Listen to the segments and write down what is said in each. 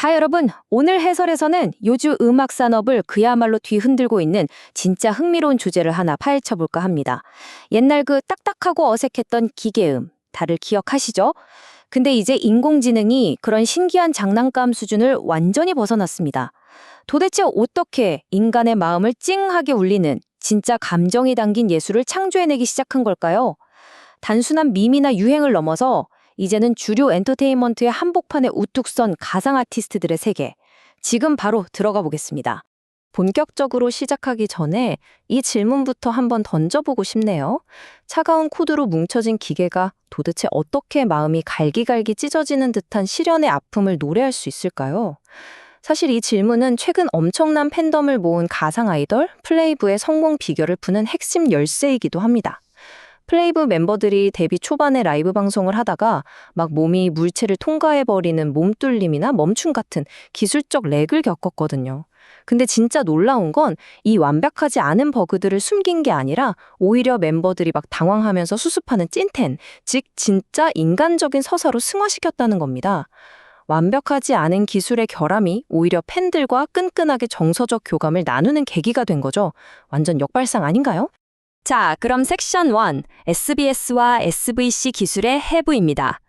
자, 여러분, 오늘 해설에서는 요즘 음악 산업을 그야말로 뒤흔들고 있는 진짜 흥미로운 주제를 하나 파헤쳐 볼까 합니다. 옛날 그 딱딱하고 어색했던 기계음, 다들 기억하시죠? 근데 이제 인공지능이 그런 신기한 장난감 수준을 완전히 벗어났습니다. 도대체 어떻게 인간의 마음을 찡하게 울리는 진짜 감정이 담긴 예술을 창조해내기 시작한 걸까요? 단순한 밈이나 유행을 넘어서 이제는 주류 엔터테인먼트의 한복판에 우뚝 선 가상 아티스트들의 세계. 지금 바로 들어가 보겠습니다. 본격적으로 시작하기 전에 이 질문부터 한번 던져보고 싶네요. 차가운 코드로 뭉쳐진 기계가 도대체 어떻게 마음이 갈기갈기 찢어지는 듯한 시련의 아픔을 노래할 수 있을까요? 사실 이 질문은 최근 엄청난 팬덤을 모은 가상 아이돌 플레이브의 성공 비결을 푸는 핵심 열쇠이기도 합니다. 플레이브 멤버들이 데뷔 초반에 라이브 방송을 하다가 막 몸이 물체를 통과해버리는 몸뚫림이나 멈춤 같은 기술적 렉을 겪었거든요. 근데 진짜 놀라운 건 이 완벽하지 않은 버그들을 숨긴 게 아니라 오히려 멤버들이 막 당황하면서 수습하는 찐텐, 즉 진짜 인간적인 서사로 승화시켰다는 겁니다. 완벽하지 않은 기술의 결함이 오히려 팬들과 끈끈하게 정서적 교감을 나누는 계기가 된 거죠. 완전 역발상 아닌가요? 자, 그럼 섹션 1, SBS와 SVC 기술의 해부입니다.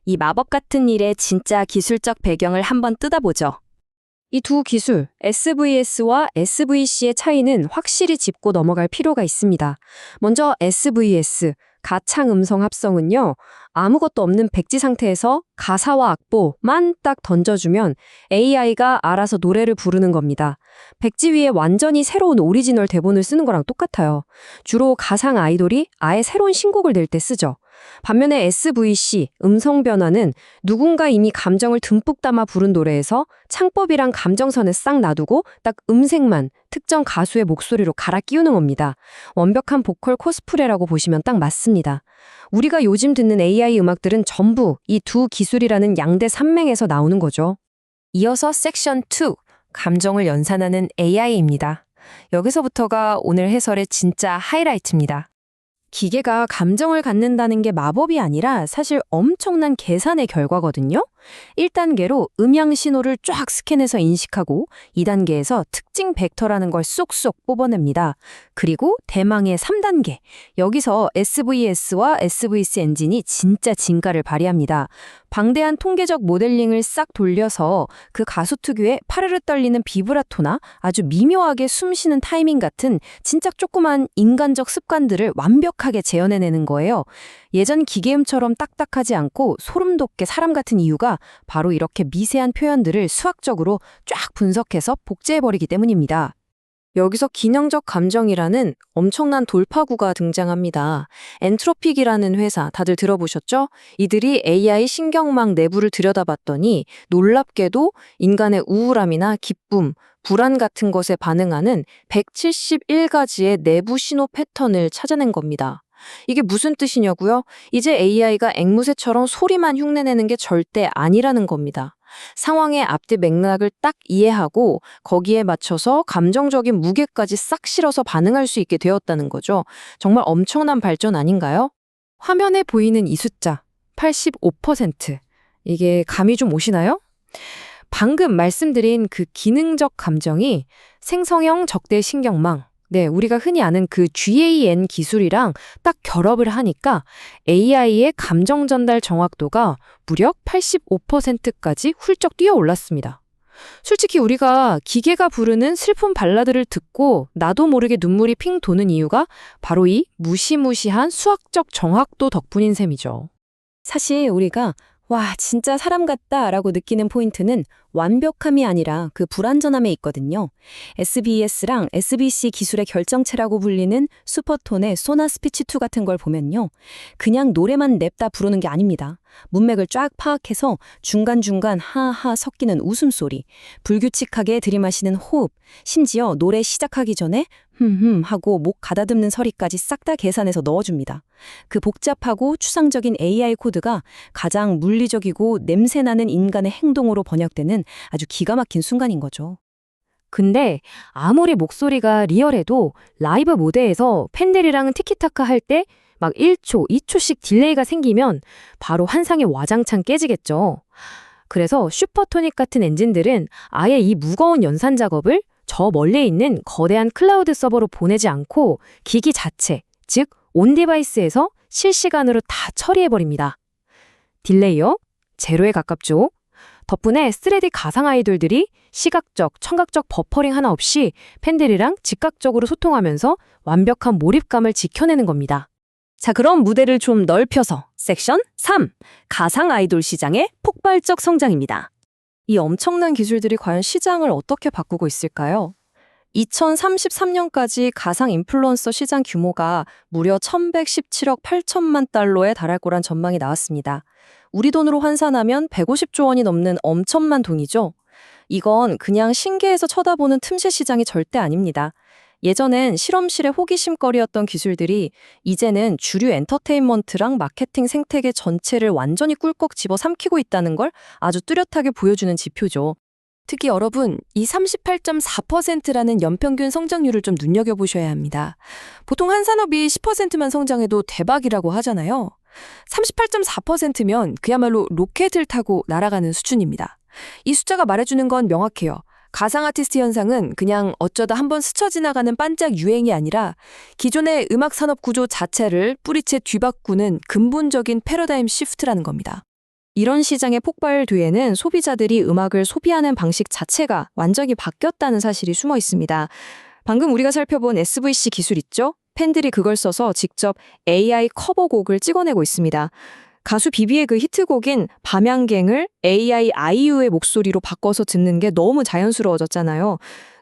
이 마법 같은 일의 진짜 기술적 배경을 한번 뜯어보죠. 이 두 기술, SVS와 SVC의 차이는 확실히 짚고 넘어갈 필요가 있습니다. 먼저 SVS, 가창 음성 합성은요, 아무것도 없는 백지 상태에서 가사와 악보만 딱 던져주면 AI가 알아서 노래를 부르는 겁니다. 백지 위에 완전히 새로운 오리지널 대본을 쓰는 거랑 똑같아요. 주로 가상 아이돌이 아예 새로운 신곡을 낼 때 쓰죠. 반면에 SVC, 음성 변화는 누군가 이미 감정을 듬뿍 담아 부른 노래에서 창법이랑 감정선을 싹 놔두고 딱 음색만 특정 가수의 목소리로 갈아 끼우는 겁니다. 완벽한 보컬 코스프레라고 보시면 딱 맞습니다. 우리가 요즘 듣는 AI 음악들은 전부 이 두 기술이라는 양대 산맥에서 나오는 거죠. 이어서 섹션 2, 감정을 연산하는 AI입니다. 여기서부터가 오늘 해설의 진짜 하이라이트입니다. 기계가 감정을 갖는다는 게 마법이 아니라 사실 엄청난 계산의 결과거든요. 1단계로 음향 신호를 쫙 스캔해서 인식하고 2단계에서 특징 벡터라는 걸 쏙쏙 뽑아냅니다. 그리고 대망의 3단계. 여기서 SVS와 SVC 엔진이 진짜 진가를 발휘합니다. 방대한 통계적 모델링을 싹 돌려서 그 가수 특유의 파르르 떨리는 비브라토나 아주 미묘하게 숨쉬는 타이밍 같은 진짜 조그만 인간적 습관들을 완벽하게 재현해내는 거예요. 예전 기계음처럼 딱딱하지 않고 소름 돋게 사람 같은 이유가 바로 이렇게 미세한 표현들을 수학적으로 쫙 분석해서 복제해버리기 때문입니다. 여기서 기능적 감정이라는 엄청난 돌파구가 등장합니다. 엔트로픽이라는 회사 다들 들어보셨죠? 이들이 AI 신경망 내부를 들여다봤더니 놀랍게도 인간의 우울함이나 기쁨, 불안 같은 것에 반응하는 171가지의 내부 신호 패턴을 찾아낸 겁니다. 이게 무슨 뜻이냐고요? 이제 AI가 앵무새처럼 소리만 흉내내는 게 절대 아니라는 겁니다. 상황의 앞뒤 맥락을 딱 이해하고 거기에 맞춰서 감정적인 무게까지 싹 실어서 반응할 수 있게 되었다는 거죠. 정말 엄청난 발전 아닌가요? 화면에 보이는 이 숫자, 85%. 이게 감이 좀 오시나요? 방금 말씀드린 그 기능적 감정이 생성형 적대 신경망, 우리가 흔히 아는 그 GAN 기술이랑 딱 결합을 하니까 AI의 감정 전달 정확도가 무려 85%까지 훌쩍 뛰어 올랐습니다. 솔직히 우리가 기계가 부르는 슬픈 발라드를 듣고 나도 모르게 눈물이 핑 도는 이유가 바로 이 무시무시한 수학적 정확도 덕분인 셈이죠. 사실 우리가 와, 진짜 사람 같다 라고 느끼는 포인트는 완벽함이 아니라 그 불완전함에 있거든요. SBS랑 SBC 기술의 결정체라고 불리는 슈퍼톤의 소나 스피치2 같은 걸 보면요. 그냥 노래만 냅다 부르는 게 아닙니다. 문맥을 쫙 파악해서 중간중간 하하 섞이는 웃음소리, 불규칙하게 들이마시는 호흡, 심지어 노래 시작하기 전에 하고 목 가다듬는 소리까지 싹 다 계산해서 넣어줍니다. 그 복잡하고 추상적인 AI 코드가 가장 물리적이고 냄새나는 인간의 행동으로 번역되는 아주 기가 막힌 순간인 거죠. 근데 아무리 목소리가 리얼해도 라이브 무대에서 팬들이랑 티키타카 할 때 막 1초, 2초씩 딜레이가 생기면 바로 환상이 와장창 깨지겠죠. 그래서 슈퍼토닉 같은 엔진들은 아예 이 무거운 연산 작업을 저 멀리 있는 거대한 클라우드 서버로 보내지 않고 기기 자체, 즉 온 디바이스에서 실시간으로 다 처리해버립니다. 딜레이요? 제로에 가깝죠. 덕분에 스레디 가상 아이돌들이 시각적, 청각적 버퍼링 하나 없이 팬들이랑 즉각적으로 소통하면서 완벽한 몰입감을 지켜내는 겁니다. 자, 그럼 무대를 좀 넓혀서 섹션 3. 가상 아이돌 시장의 폭발적 성장입니다. 이 엄청난 기술들이 과연 시장을 어떻게 바꾸고 있을까요? 2033년까지 가상 인플루언서 시장 규모가 무려 1117억 8천만 달러에 달할 거란 전망이 나왔습니다. 우리 돈으로 환산하면 150조 원이 넘는 엄청난 돈이죠. 이건 그냥 신기해서 쳐다보는 틈새 시장이 절대 아닙니다. 예전엔 실험실의 호기심거리였던 기술들이 이제는 주류 엔터테인먼트랑 마케팅 생태계 전체를 완전히 꿀꺽 집어삼키고 있다는 걸 아주 뚜렷하게 보여주는 지표죠. 특히 여러분, 이 38.4%라는 연평균 성장률을 좀 눈여겨보셔야 합니다. 보통 한 산업이 10%만 성장해도 대박이라고 하잖아요. 38.4%면 그야말로 로켓을 타고 날아가는 수준입니다. 이 숫자가 말해주는 건 명확해요. 가상 아티스트 현상은 그냥 어쩌다 한번 스쳐 지나가는 반짝 유행이 아니라 기존의 음악 산업 구조 자체를 뿌리채 뒤바꾸는 근본적인 패러다임 시프트라는 겁니다. 이런 시장의 폭발 뒤에는 소비자들이 음악을 소비하는 방식 자체가 완전히 바뀌었다는 사실이 숨어 있습니다. 방금 우리가 살펴본 SVC 기술 있죠? 팬들이 그걸 써서 직접 AI 커버곡을 찍어내고 있습니다. 가수 비비의 그 히트곡인 밤양갱을 AI 아이유의 목소리로 바꿔서 듣는 게 너무 자연스러워졌잖아요.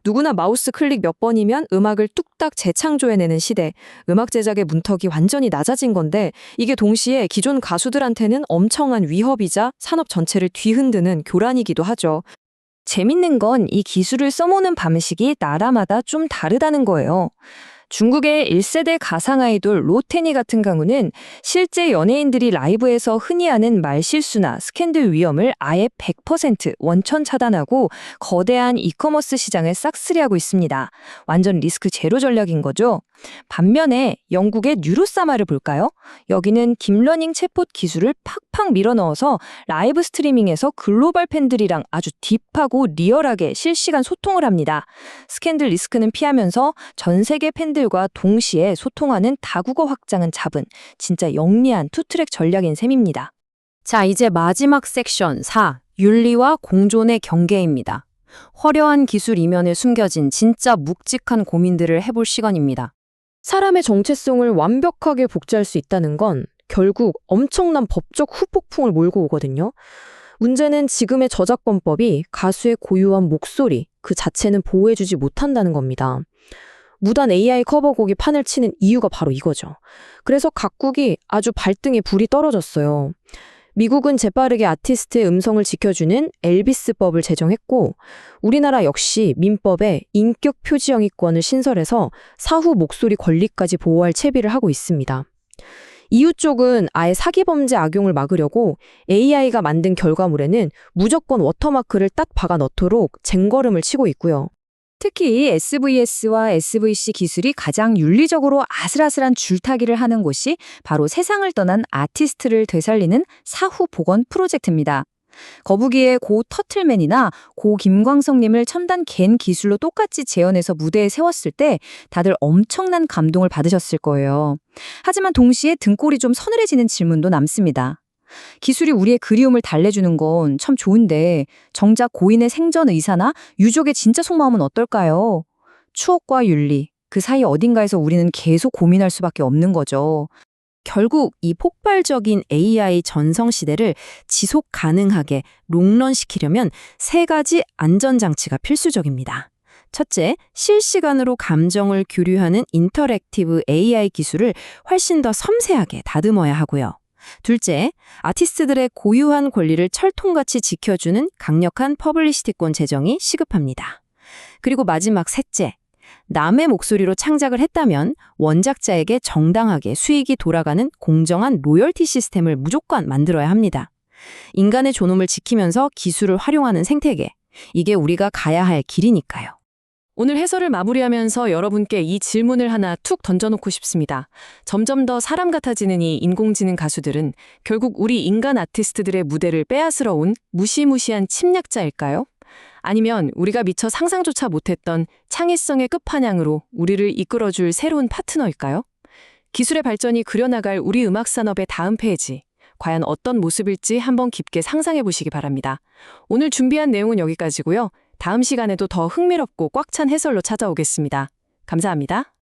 누구나 마우스 클릭 몇 번이면 음악을 뚝딱 재창조해내는 시대, 음악 제작의 문턱이 완전히 낮아진 건데 이게 동시에 기존 가수들한테는 엄청난 위협이자 산업 전체를 뒤흔드는 교란이기도 하죠. 재밌는 건 이 기술을 써모는 방식이 나라마다 좀 다르다는 거예요. 중국의 1세대 가상 아이돌 로테니 같은 경우는 실제 연예인들이 라이브에서 흔히 하는 말실수나 스캔들 위험을 아예 100% 원천 차단하고 거대한 이커머스 시장을 싹쓸이하고 있습니다. 완전 리스크 제로 전략인 거죠. 반면에 영국의 뉴로사마를 볼까요? 여기는 딥러닝 챗봇 기술을 팍팍 밀어넣어서 라이브 스트리밍에서 글로벌 팬들이랑 아주 딥하고 리얼하게 실시간 소통을 합니다. 스캔들 리스크는 피하면서 전 세계 팬들과 동시에 소통하는 다국어 확장은 잡은 진짜 영리한 투트랙 전략인 셈입니다. 자, 이제 마지막 섹션 4. 윤리와 공존의 경계입니다. 화려한 기술 이면에 숨겨진 진짜 묵직한 고민들을 해볼 시간입니다. 사람의 정체성을 완벽하게 복제할 수 있다는 건 결국 엄청난 법적 후폭풍을 몰고 오거든요. 문제는 지금의 저작권법이 가수의 고유한 목소리 그 자체는 보호해주지 못한다는 겁니다. 무단 AI 커버곡이 판을 치는 이유가 바로 이거죠. 그래서 각국이 아주 발등에 불이 떨어졌어요. 미국은 재빠르게 아티스트의 음성을 지켜주는 엘비스법을 제정했고 우리나라 역시 민법에 인격 표지 영위권을 신설해서 사후 목소리 권리까지 보호할 채비를 하고 있습니다. EU 쪽은 아예 사기 범죄 악용을 막으려고 AI가 만든 결과물에는 무조건 워터마크를 딱 박아 넣도록 쟁걸음을 치고 있고요. 특히 SVS와 SVC 기술이 가장 윤리적으로 아슬아슬한 줄타기를 하는 곳이 바로 세상을 떠난 아티스트를 되살리는 사후 복원 프로젝트입니다. 거북이의 고 터틀맨이나 고 김광석님을 첨단 갠 기술로 똑같이 재현해서 무대에 세웠을 때 다들 엄청난 감동을 받으셨을 거예요. 하지만 동시에 등골이 좀 서늘해지는 질문도 남습니다. 기술이 우리의 그리움을 달래주는 건 참 좋은데 정작 고인의 생전 의사나 유족의 진짜 속마음은 어떨까요? 추억과 윤리, 그 사이 어딘가에서 우리는 계속 고민할 수밖에 없는 거죠. 결국 이 폭발적인 AI 전성 시대를 지속 가능하게 롱런시키려면 세 가지 안전장치가 필수적입니다. 첫째, 실시간으로 감정을 교류하는 인터랙티브 AI 기술을 훨씬 더 섬세하게 다듬어야 하고요. 둘째, 아티스트들의 고유한 권리를 철통같이 지켜주는 강력한 퍼블리시티권 제정이 시급합니다. 그리고 마지막 셋째, 남의 목소리로 창작을 했다면 원작자에게 정당하게 수익이 돌아가는 공정한 로열티 시스템을 무조건 만들어야 합니다. 인간의 존엄을 지키면서 기술을 활용하는 생태계, 이게 우리가 가야 할 길이니까요. 오늘 해설을 마무리하면서 여러분께 이 질문을 하나 툭 던져놓고 싶습니다. 점점 더 사람 같아지는 이 인공지능 가수들은 결국 우리 인간 아티스트들의 무대를 빼앗으러 온 무시무시한 침략자일까요? 아니면 우리가 미처 상상조차 못했던 창의성의 끝판왕으로 우리를 이끌어줄 새로운 파트너일까요? 기술의 발전이 그려나갈 우리 음악 산업의 다음 페이지, 과연 어떤 모습일지 한번 깊게 상상해 보시기 바랍니다. 오늘 준비한 내용은 여기까지고요. 다음 시간에도 더 흥미롭고 꽉 찬 해설로 찾아오겠습니다. 감사합니다.